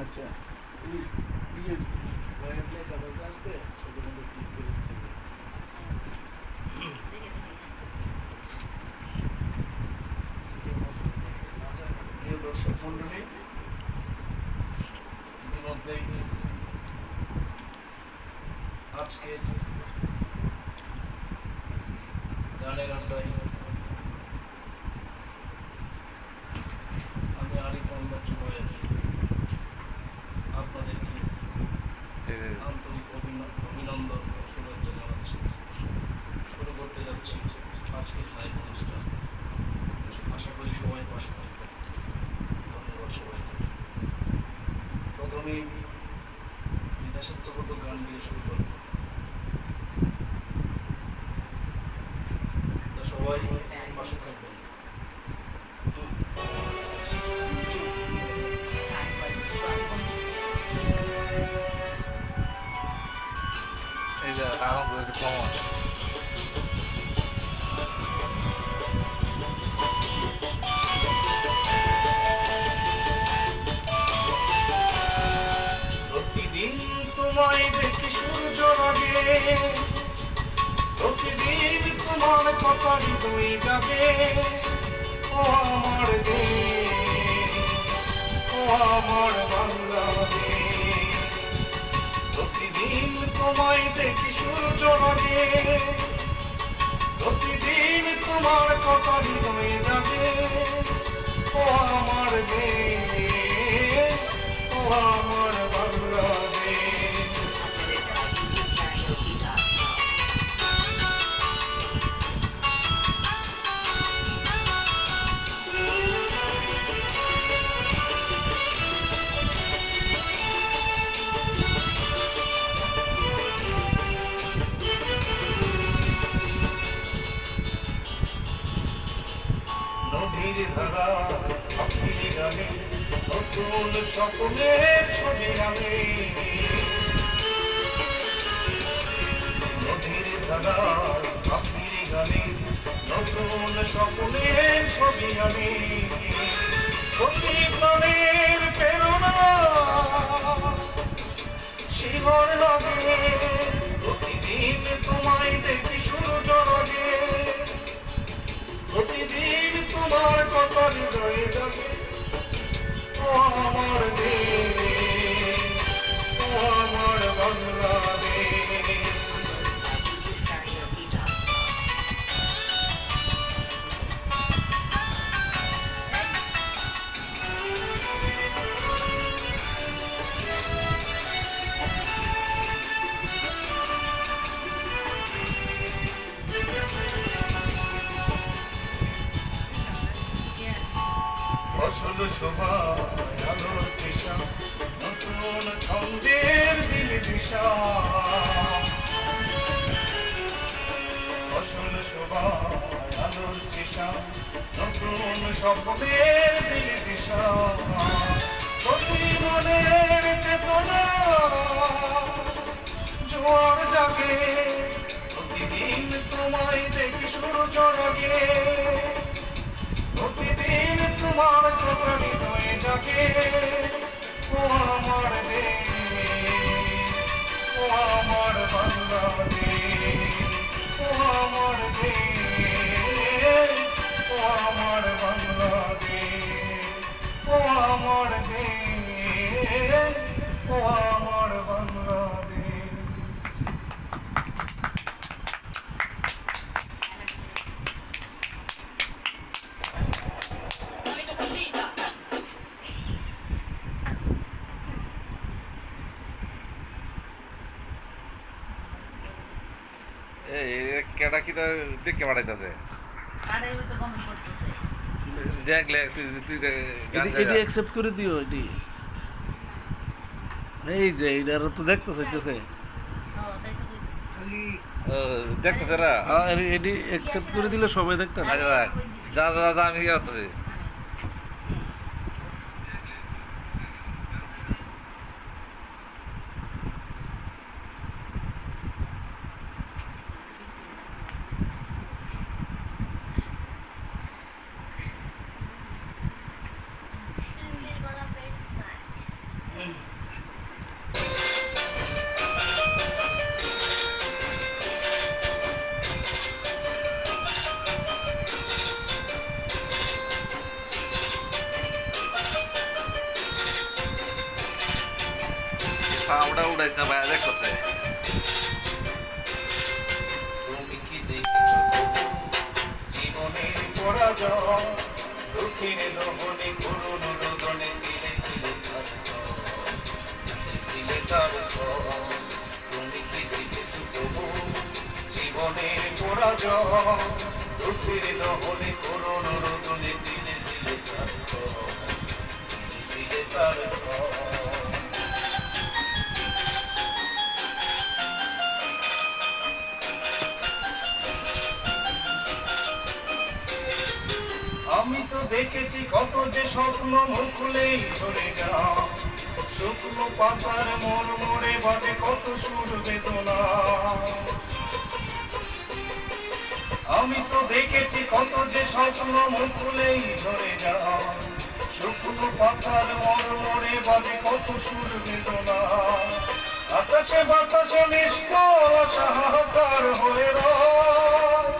আচ্ছা দর্শক মন্ডলী, ইতিমধ্যেই আজকে গানের আড্ডায় আমি আরিফ মোহাম্মদ জুবায়ের আপনাদেরকে আন্তরিক অভিনন্দন ও শুভেচ্ছা জানাচ্ছি। শুরু করতে যাচ্ছি আজকের লাইভ অনুষ্ঠান। আশা করি সবাই পাশে থাকবেন। ধন্যবাদ সবাইকে। প্রথমেই দেশাত্মবোধক গান দিয়ে শুরু করব। সবাই পাশে থাকবেন। এই যে আরাম করেছে কমন প্রতিদিন তোমায় দেখি সূর্য লাগে, প্রতিদিন তোমার কথা হৃদয় জাগে। ও আমার দেশ, ও আমার বাংলাদেশ, প্রতিদিন তোমায় দেখি সূর্য লাগে, প্রতিদিন তোমার কথা হৃদয় জাগে। ও আমার দেশ, ও আমার বাংলাদেশ। নদীর ধারা পাখির গানে নতুন স্বপ্নের ছবি আনে। নদীর ধারা পাখির গানে নতুন স্বপ্নের ছবি আনে। প্রতি প্রাণের প্রেরণা শিহর লাগে, প্রতিদিন তোমায় দেখি সূর্য লাগে, প্রতিদিন তোমার কথা হৃদয়ে জাগে। ও আমার দেশ, ও আমার বাংলাদেশ। ফসল শোভায় আলোর তৃষা, নতুন ছন্দের দিল দিশা। ফসল শোভায় আলোর তৃষা, নতুন স্বপ্নের দিল দিশা। প্রতি মনের চেতনা জোয়ার জাগে, প্রতিদিন তোমায় দেখি সূর্য লাগে, প্রতিদিন তোমার কথা হৃদয়ে জাগে। ও আমার দেশ, ও আমার বাংলাদেশ, ও আমার দেশ, ও আমার বাংলাদেশ, ও আমার দেশ, ও আমার বাংলাদেশ। কেটা কি তো দেখে পাঠাইতেছে দেখলে তুই এটি অ্যাকসেপ্ট করে দিও। এটি এই যে এটার তো দেখতে চাইতেছে, দেখতেছে না। এটি অ্যাকসেপ্ট করে দিলে সবাই দেখতে না। আচ্ছা যা যা যা আমি কি করতেছি সাউন্ডটা উড়াইতে পারে দেখতেছে। তুমি কি দেখেছো জীবনের পরাজয়, দুঃখের দহনে করুণ রোদনে দিলে দিলে তার দিলে তার তুমি কি দেখেছো তবু জীবনের পরাজয়, দুঃখের দহনে করুণ রোদনে দিলে দিলে তার দিলে তার আমি তো দেখেছি কত যে স্বপ্ন মুখ খুলেই ঝরে যাও, শুকনো পাতার মোড় মোড়ে বাজে কত সুর বেদনা। আমি তো দেখেছি কত যে স্বপ্ন মুখ খুলেই ঝরে যাও, শুকনো পাতার মোড় মোড়ে বাজে কত সুর বেদনা। আকাশে বাতাসে নিষ্ফল সাহাকার হয়ে রয়,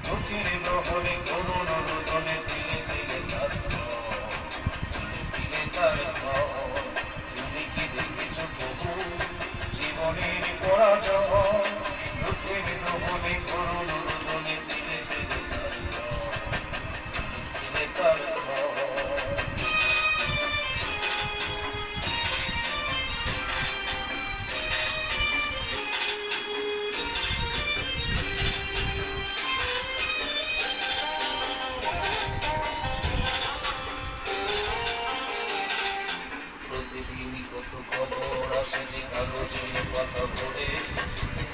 দুঃখের দহনে করুণ রোদনে দিলে দিলে তার দিলে তার তুমি কি দেখেছো তবু জীবনের পরাজয়, দুঃখের দহনে করুণ রোদনে দিলে দিলে তার দিলে তার প্রতিদিনই কত খবর আসে যে কাগজের পাতা পড়ে,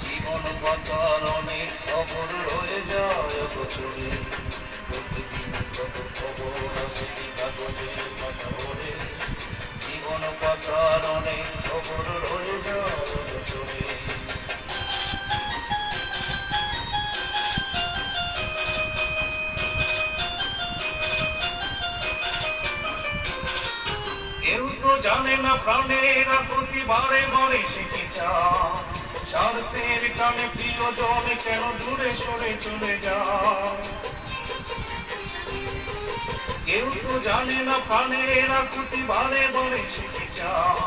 জীবন পাতার অনেক খবর রয়ে যায় বছরে। প্রতিদিনই কত খবর আসে যে কাগজের পাতা পড়ে, জীবন পাতার অনেক খবর রয়ে যায় বছরে। কেউ তো জানে না প্রাণের প্রতি বারে বারে সে কি চায়, স্বার্থের টানে প্রিয়জন কেন দূরে সরে চলে যায়। কেউ তো জানে না প্রাণের প্রতি বারে বারে সে কি চায়,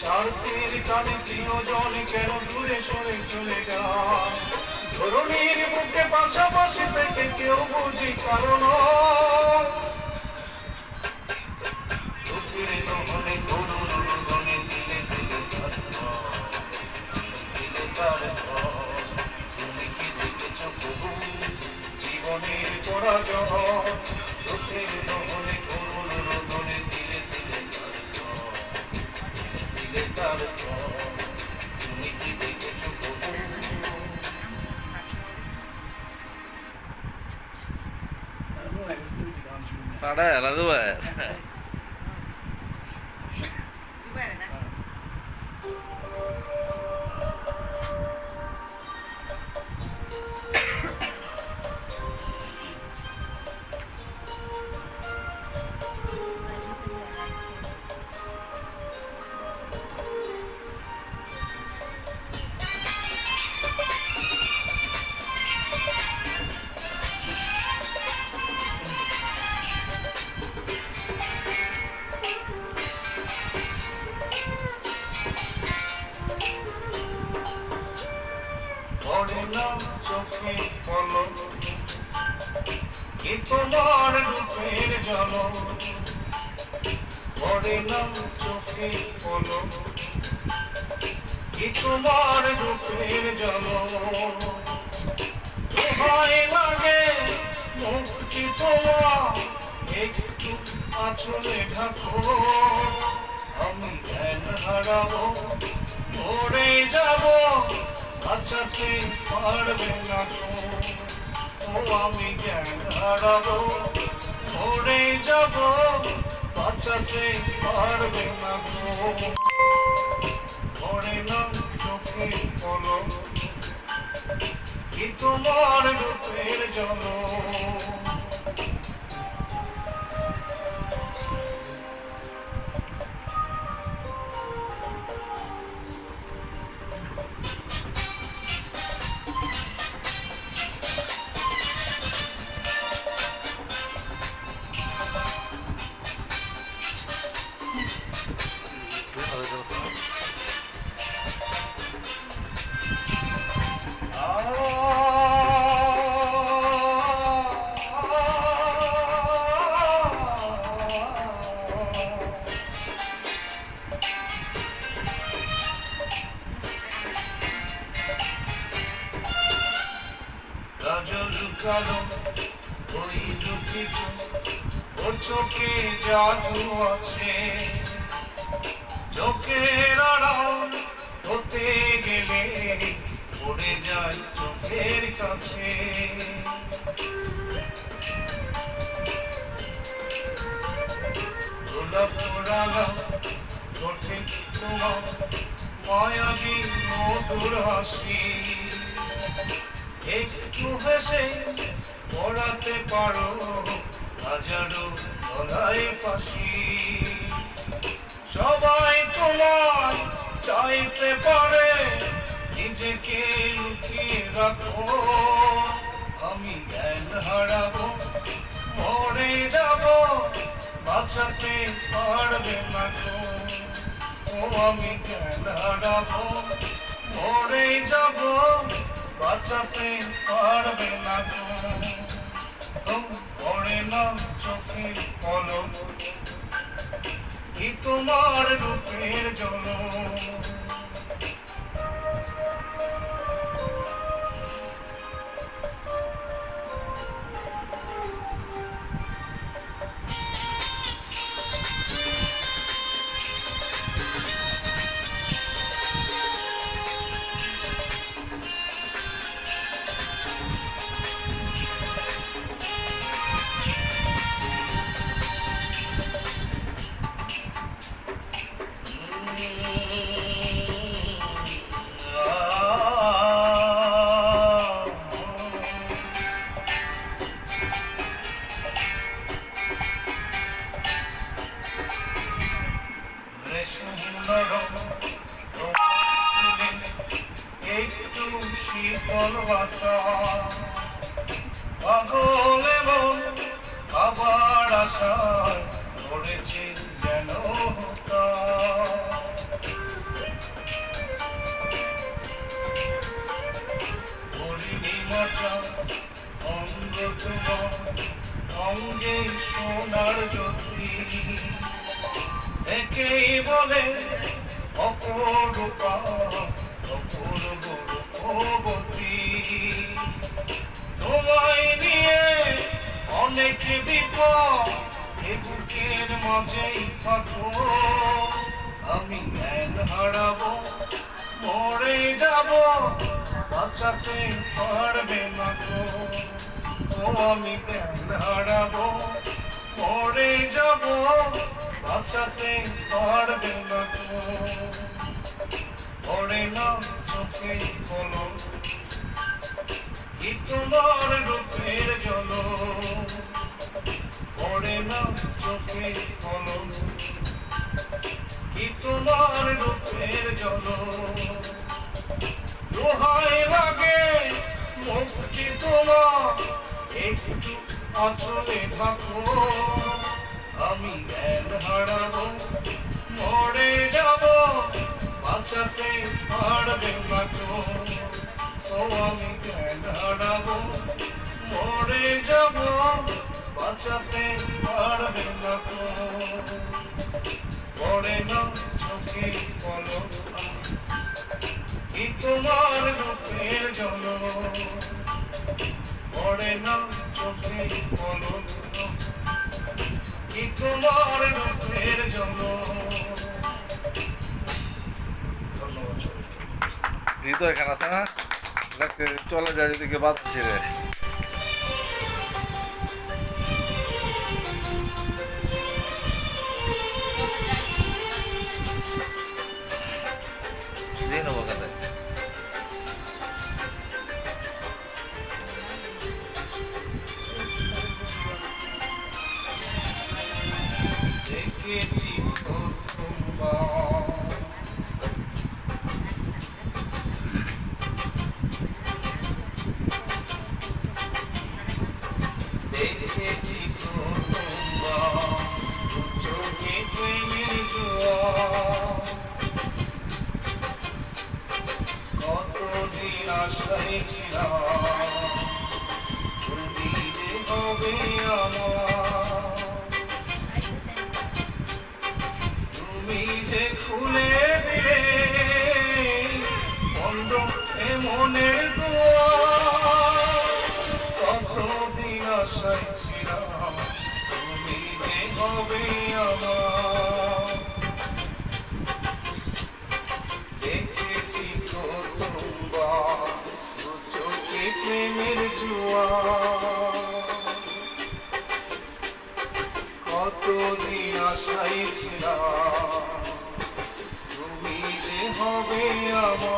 স্বার্থের টানে প্রিয়জন কেন দূরে সরে চলে যায়। ধরণীর বুকে পাশাপাশি থেকে কেউ বুঝি কারণ, দুঃখের দহনে করুণ রোদনে দিলে দিলে তার দিলে তার তুমি কি দেখেছো প্রভু জীবনের পরাজয়, দুঃখের দহনে করুণ রোদনে দিলে দিলে তার দিলে তার তুমি কি দেখেছো প্রভু। সাড়া এলা দেবে পড়ে না চোখে পলক কি তোমার রূপের ঝলক, পড়ে না চোখে পলক কি তোমার রূপের ঝলক। দোহাই লাগে মুক্তি তোমার একটু আঁচলে ঢাকো, আমি জ্ঞান হারাবো মরে যাবো বাঁচাতে পারবে না গো। ও আমি জ্ঞান হারাবো মরে যাব বাঁচাতে পারবে না গো। পড়ে না চোখে পলক কি তোমার রূপের ঝলক। কালো ওই দুটি ওর চোখে জাদু আছে চোখের আড়াল হতে গেলে পড়ে যায় চোখের কাছে গোলাপ পোড়ালা ঠোঁটে তোমার মায়াবী মধুর হাসি একটু হেসে পড়াতে পারো হাজারো গলায় ফাঁসি সবাই তোমার চাইতে পারে নিজেকে লুকিয়ে রাখো আমি জ্ঞান হারাবো মরে যাব বাঁচাতে পারবে না গো ও আমি জ্ঞান হারাবো মরে যাব বাঁচাতে পারবে না গো পড়ে না চোখের পলক কি তোমার রূপের জন্য একটু শীতল বাতাস পাগল এবং আবার আশায় পড়েছে যেন পরিণীমাচা অঙ্গ তোমার অঙ্গে সোনার জ্যোতি একেই বলে অপরূপা অপূর্ব রূপবতী তোমায় নিয়ে অনেক বিপদ এ বুকের মাঝেই থাকো আমি জ্ঞান হারাবো মরে যাব বাঁচাতে পারবে না গো ও আমি জ্ঞান হারাবো মরে যাব বাঁচাতে পারবে না গো পড়ে না চোখে কলম কি তোমার রূপের জল পড়ে না চোখে কলম কি তোমার রূপের জল দোহাই লাগে মুক্তি তোমার একটু আঁচলে থাকো আমি জ্ঞান হারাবো মরে যাব বাঁচাতে পারবে না গো ও আমি জ্ঞান হারাবো মরে যাব বাঁচাতে পারবে না গো পড়ে না চোখে পলক কি তোমার রূপের জল পড়ে না চোখে পলক কি তোমার রূপের জল জিতো এখানে আছে না লাগতে চলে যায় যদি কেউ বাদ ছেড়ে দিয়ে নেবো কাছে দেখেছি প্রথমবার দেখেছি প্রথমবার চোখে প্রেমের জোয়ার কতদিন আশায় ছিলাম তুমি যে হবে আমার কতদিন আশায় ছিলাম তুমি যে হবে আমার।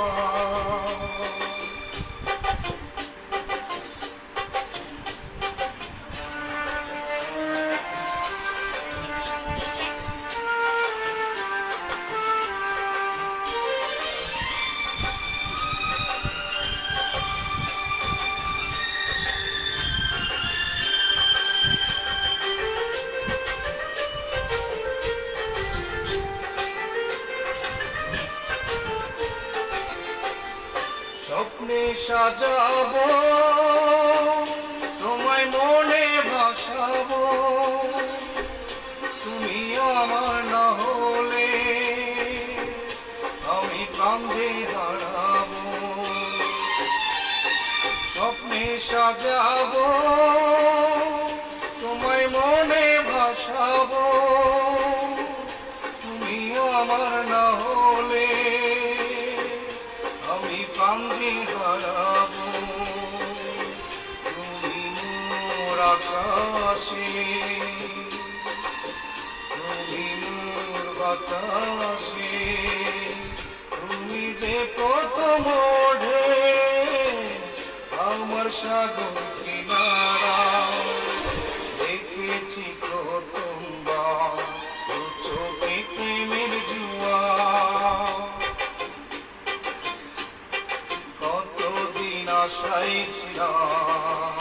স্বপ্নে সাজাবো তোমায় মনে ভাসাবো, তুমি আমার না হলে আমি প্রাণ যে হারাবো। স্বপ্নে সাজাবো তোমায় মনে ভাসাবো, তুমি আমার না হলে আমি প্রাণ যে হারাবো। তুমি মোর আকাশে, তুমি মোর বাতাসে, তুমি যে প্রথম ওঠে আমার সাগর কিনারা। দেখেছি প্রথমবার দু চোখে প্রেমের জুয়া, কতদিন আশায় ছিলাম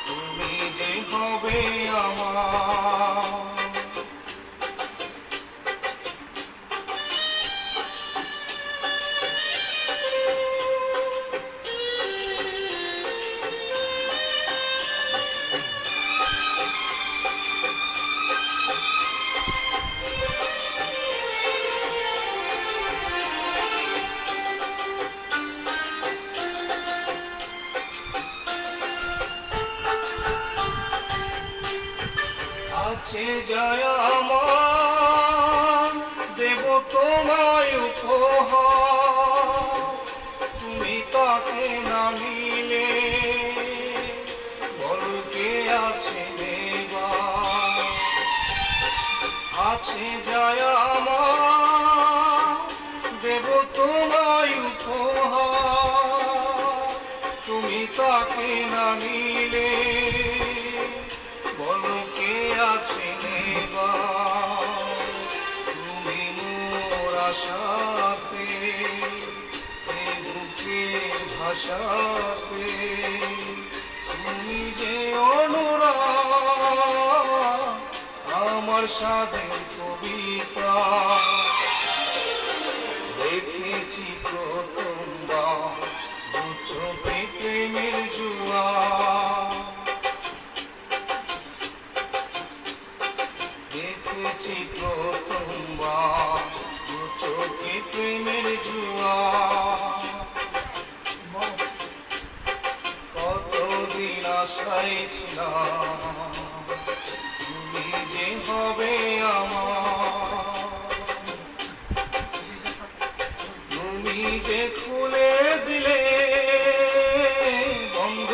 তুমি যে হবে আমার। আছে যায় আমার দেব তোমায় উপহার, তুমি তাকে না নিলে বল কে আছে দেবা। আছে যায় আমার দেব তোমায় উপহার, তুমি তাকে না নিলে বলো কে আছে নেবা। তুমি মোর আশাতে এ বুকের ভাষাতে, তুমি যে অনুরাগ আমার স্বাদের কবিতা। দেখেছি প্রথমবার দু চোখে প্রেমের জুয়া, দেখেছি প্রথমবার দু চোখে প্রেমের জুয়া। কতদিন আশায় ছিলাম তুমি যে হবে আমার। তুমি যে খুলে দিলে বন্ধ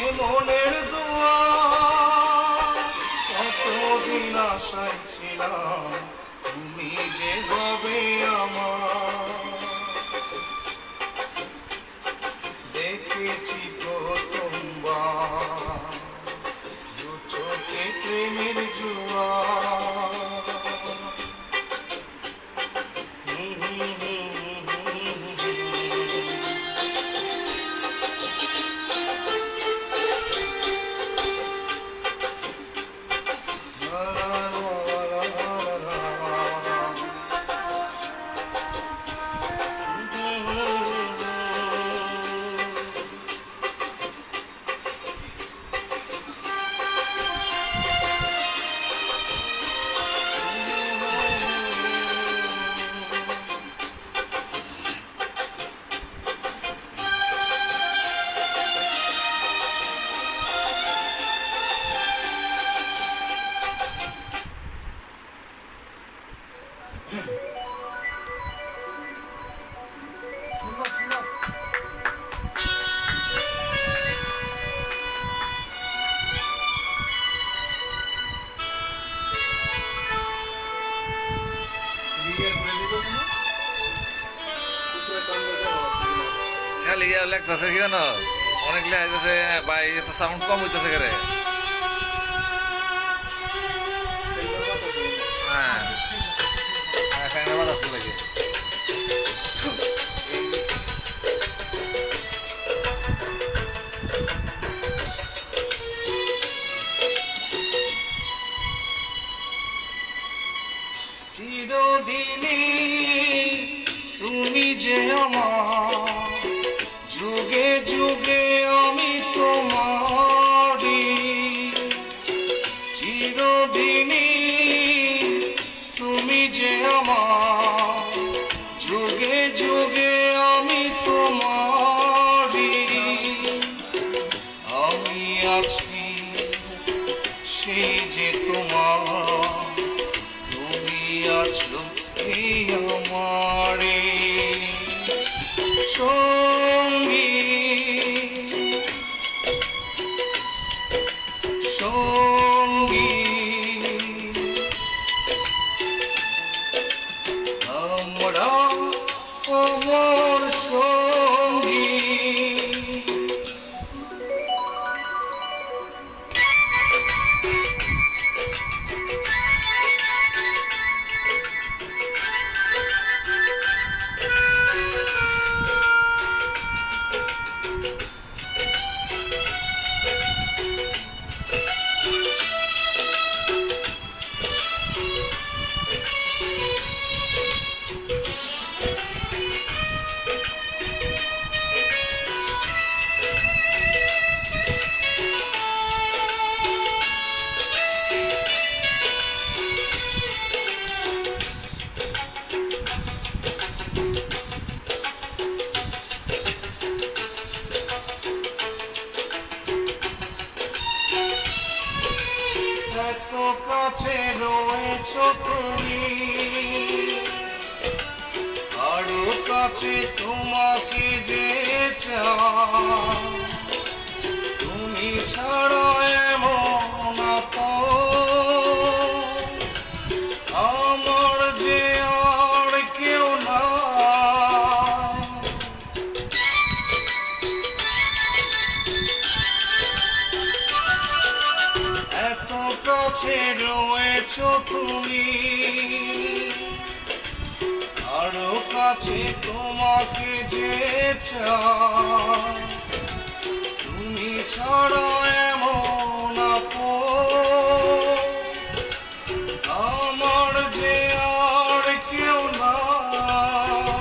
এ মনের দুয়ার, কতদিন আশায় ছিলাম তুমি যে হবে আমার। দেখেছি প্রথমবার দু চোখে প্রেমের জুয়া। খালি ইয়া লাগতেছে কি জানো অনেক লেগেছে ভাই এত সাউন্ড কম হইতেছে করে হ্যাঁ হ্যাঁ ফ্যানের বাতাস লাগে চিরদিনই তুমি যে আমার যুগে যুগে আমি তোমারি চিরদিনই তুমি যে আমার যুগে যুগে আমি তোমারি আমি আছি সেই যে তোমার তুমি আছো এই আমারে সঙ্গী সঙ্গী আমরা অমর সঙ্গী এত কাছে রয়েছ তুমি আরো কাছে তোমাকে যে চাই তুমি ছাড়া এমন আপন আমার যে আর কেউ নাই এত কাছে রয়েছ তুমি আরো কাছে তোমাকে যে চাই তুমি ছাড়া এমন আপন আমার যে আর কেউ নাই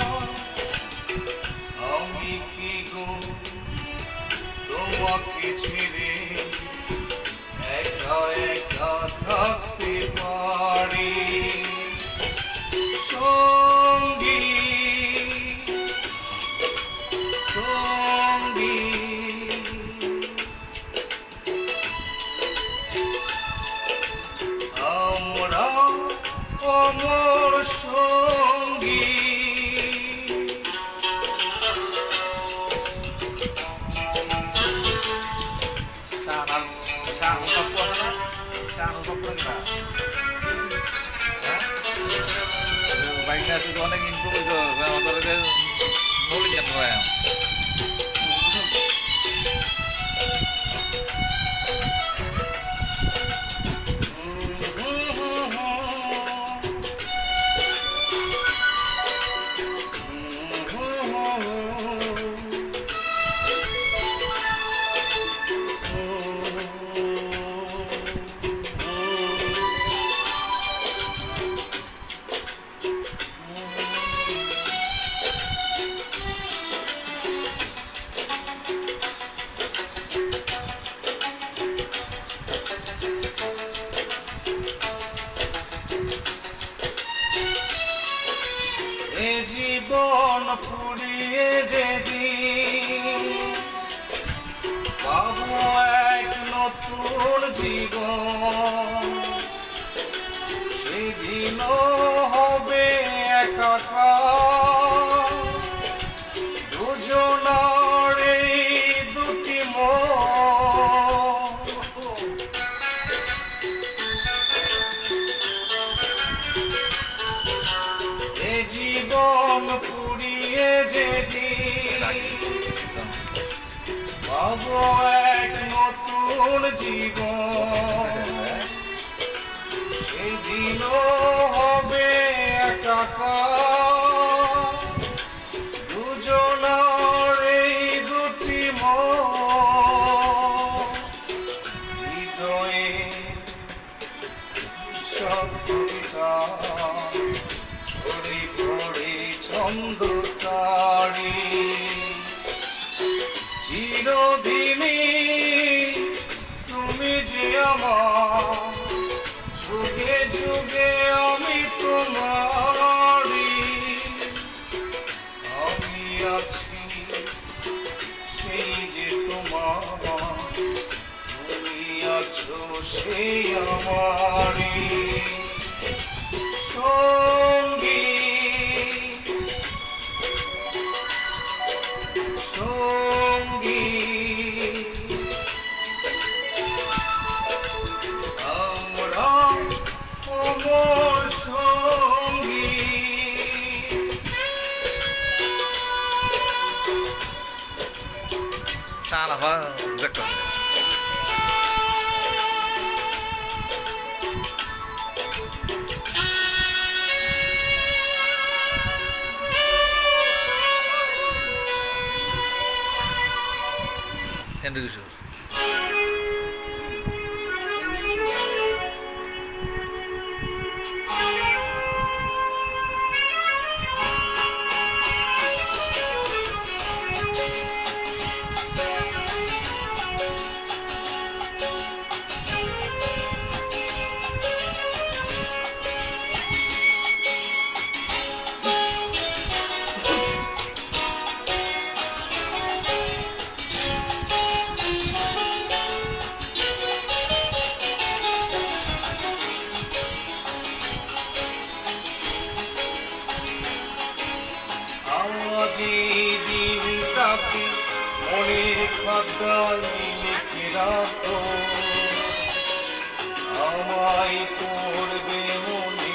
আমি কি গো তোমাকে ছেড়ে একা একা থাকতে পারি সঙ্গী সঙ্গী আমরা অমর সঙ্গী বাইকটা অনেক ইনপুট হয়েছে আমাদের নলি কেন এ জীবন ফুরিয়ে যেদিন পাবো এক নতুন জীবন সেদিনও হবে একাকার দুজনার এই দুটি মন রং ফুরিয়ে যেদিন পাবো এক নতুন জীবন, সেদিনও হবে একাকার দুজনার এই দুটি মন, হৃদয়ে সত্যিকা ছড়ি পড়ে ছন্দ তারি, চিরদিনই তুমি যে আমার, যুগে যুগে আমি তোমারি, আমি আছি সেই যে তোমার, তুমি আছো সেই আমারি সঙ্গী সঙ্গী। আমরা অমর সঙ্গী। টানা দেখতে এন্ড্রু কিশোর দিনটাকে মনের খাতায় লিখে রাখো, আমায় করবে মনে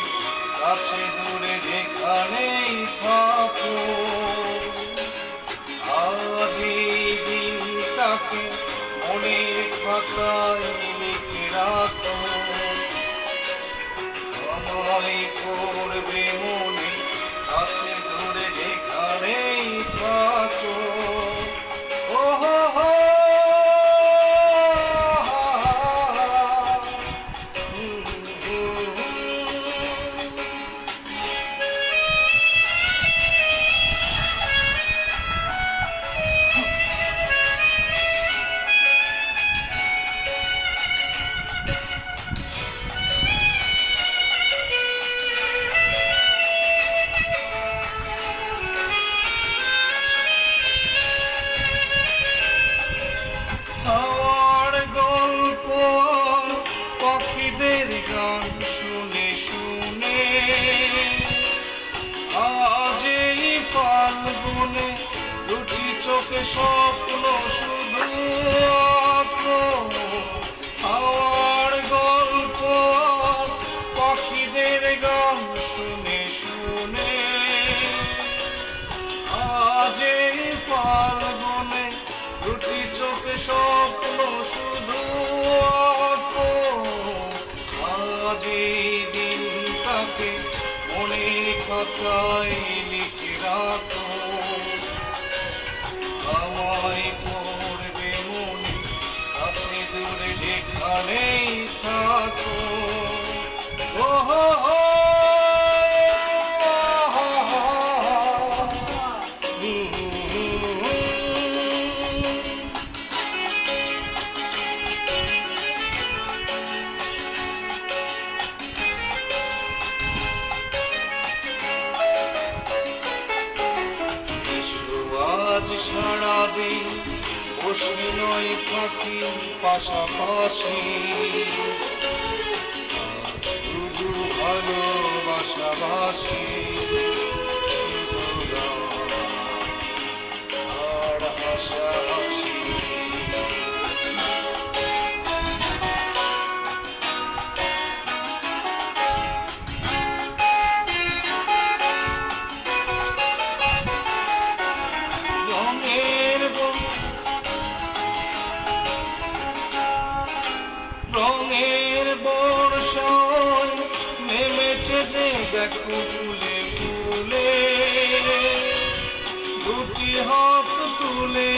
কাছে দূরে যেখানেই থাকো, আজ এই দিনটাকে মনের খাতায় লিখে রাখো, আমায় করবে মনে কাছে দূরে যেখানেই থাকো। ও হো হো হাওয়ার গল্প পাখিদের গান শুনে শুনে আজ এই ফাল্গুনে দুটি চোখে স্বপ্ন শুধু আঁকো, হাওয়ার গল্প পাখিদের গান শুনে শুনে আজ এই ফাল্গুনে দুটি চোখে স্বপ্ন শুধু আঁকো, আজ এই দিনটাকে মনের খাতায় লিখে রাখো, আমায় পড়বে মনে কাছে দূরে যেখানেই থাকো। ও হো হো আজ সারাদিন বসি নয় থাকি পাশাপাশি, শুধু ভালোবাসাবাসি, শুধু গান আর হাসাহাসি। দেখো ফুলে ফুলে দুটি হাত তুলে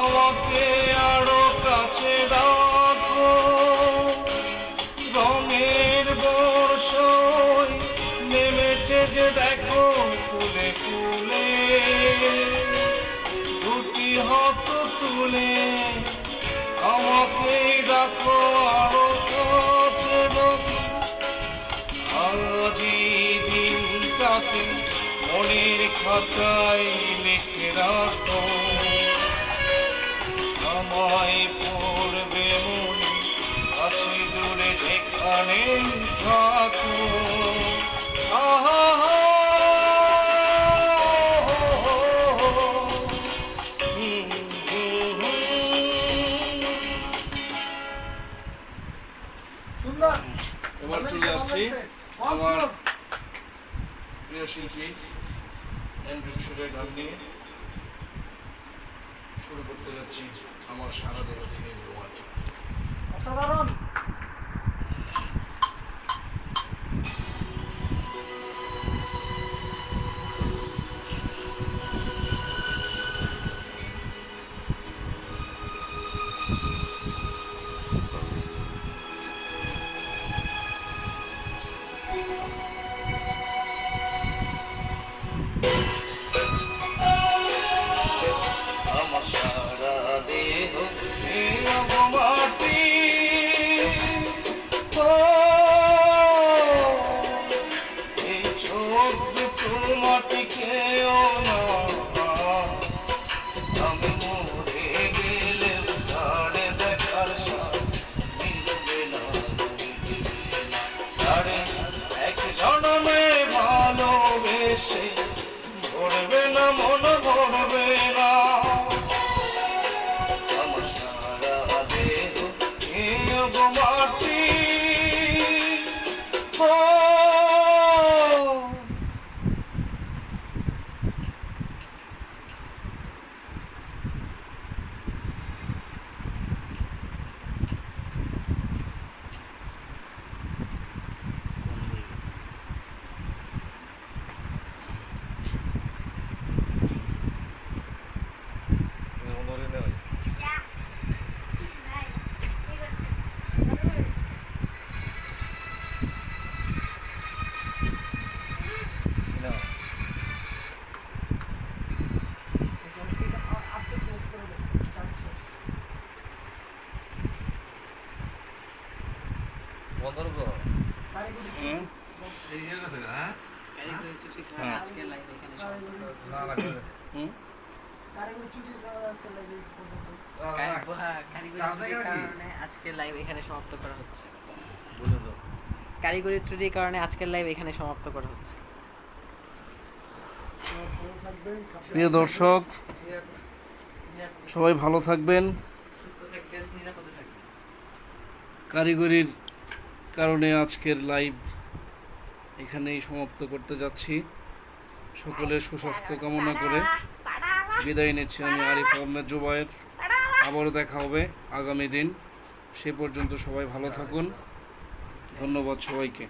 আমাকে আরো কাছে রাখো রঙের বর্ষায় নেমেছে যে দেখো ফুলে ফুলে দুটি হাত তুলে আমাকে রাখো আরো কাছে রাখো আজ এই দিনটাকে মনের খাতায় লিখে রাখো আমায় পড়বে মনে আছে দূরে যেখানে থাকো আহা এবার চলে আসছি আমার প্রিয় শিল্পী এন্ড্রু কিশোরের গান নিয়ে শুরু করতে যাচ্ছি আমার সারা দেহ থেকে রোমাঞ্চ অসাধারণ। আমার সারা দেহ মাটি এই চোখ দুটো মাটি খেয়েও না আমি মরে গেলে তারে দেখার সাথ মিলবে না মিলবে না তারে এক জনমে ভালোবেসে ভরবে না মন ভরবে না আমার সারা দেহ মাটি আজকে লাইভ এখানে কারিগরি ছুটির কারণে আজকের লাইভ এখানে সমাপ্ত করা হচ্ছে। কারিগরি ত্রুটির কারণে আজকের লাইভ এখানে সমাপ্ত করা হচ্ছে। প্রিয় দর্শক সবাই ভালো থাকবেন। সুস্থ থাকবেন, নিরাপদে থাকবেন। কারিগরির কারণে আজকের লাইভ এখানেই সমাপ্ত করতে যাচ্ছি। সকলের সুস্বাস্থ্য কামনা করে বিদায় নিচ্ছি আমি আরিফ আহমেদ জুবায়ের। আবারও দেখা হবে আগামী দিন। সে পর্যন্ত সবাই ভালো থাকুন। ধন্যবাদ সবাইকে।